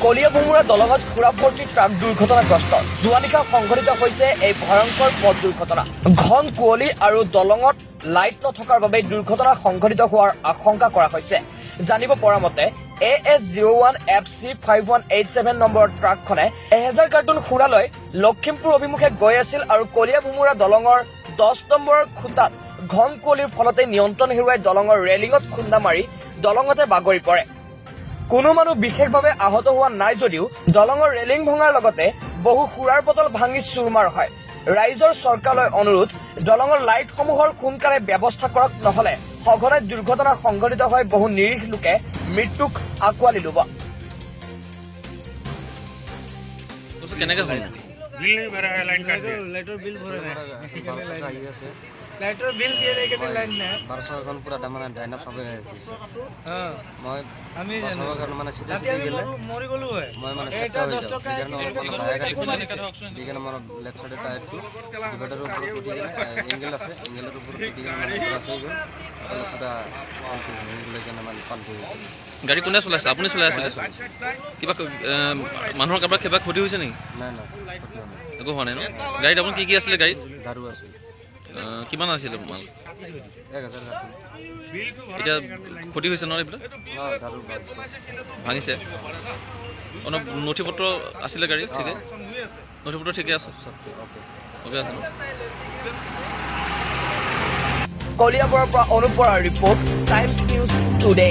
কলীয়া Bhomora দলঙত খুৰাভৰ্তি truck দুৰ্ঘটনাগ্ৰস্ত। যোৱা নিশা সংঘটিত হৈছে এই ভয়ংকৰ পথ দুৰ্ঘটনা। ঘন কুঁৱলী আৰু দলঙত লাইট নথকাৰ বাবে দুৰ্ঘটনা সংঘটিত হোৱাৰ আশংকা কৰা হৈছে। জানিব পৰা মতে AS01 FC5187 নম্বৰৰ ট্ৰাকখনে 1000 কাৰ্টুন সুৰা লৈ লখিমপুৰ অভিমুখে গৈ আছিল আৰু কলীয়া ভোমোৰা দলঙৰ 10 নম্বৰৰ খুঁটাত ঘন কুঁৱলীৰ ফলতে নিয়ন্ত্ৰণ হেৰুৱাই দলঙৰ ৰেলিঙত খুন্দা মাৰি দলঙতে বাগৰি পৰে। কোনো মানুহ বিশেষভাৱে আহত হোৱা নাই যদিও দলঙৰ ৰেলিং ভঙাৰ লগতে বহু সুৰাৰ বটল ভাঙি চুৰমাৰ হয়। ৰাইজৰ চৰকাৰলৈ অনুৰোধ, দলঙৰ লাইটসমূহৰ সোনকালে ব্যৱস্থা কৰক, নহলে সঘনাই দুৰ্ঘটনা সংঘটিত হৈ বহু নিৰীহ লোকে মৃত্যুক আঁকোৱালি ল'ব। কেনেকে হ'ল? बिल नहीं भरा है, लाइन काट दिया। लाइटर बिल भरे हैं আহি আছে लाइटर बिल दिए लेकिन लाइन नहीं 1200 পুৰা মানে ডাইনা সবে আহিছে हां মই আমি সবৰ কাৰণে মানে সিধা রাতে আমি গেলে মরি গলু হয় মই মানে এটা সেটা হৈ 10 যাওঁ টাকা সেইকাৰণে অলপ মানে বায়া গাড়ী দিগনে মানে লেফট সাইডে টায়াৰটো ডিভাইডাৰৰ ওপৰত উঠি গেলে এংগেল আছে এংগেলৰ ওপৰত উঠি গেলে মানে ক্ৰাছ হৈ গ'ল অলপ পুৰা কনফিউজ হৈ গ'ল মানে পাল্টি হৈ গ'ল গাড়ী কোনে চলাইছে? আপুনি চলাই আছিলে? কিবা মানুহৰ কাৰোবাৰ কিবা ক্ষতি হৈছে নেকি? নাই নাই ক্ষতি হোৱা নাই একো হোৱা নাই ন? গাড়ীত আপুনি কি আছিলে গাড়ীত? দাৰু আছে কিমান আছিলে মাল? 1000 কাৰ্টুন এতিয়া ক্ষতি হৈছে ন এইবিলাক? দাৰু ভাঙিছে? অলপ নথি পত্ৰ আছিলে গাড়ীত? ঠিকে নথি পত্ৰ ঠিকে আছে? অ'কে আছে ন? কলিয়াবৰৰ পৰা অনুপ বৰাৰ ৰিপৰ্ট, টাইমছ নিউজ টুডে।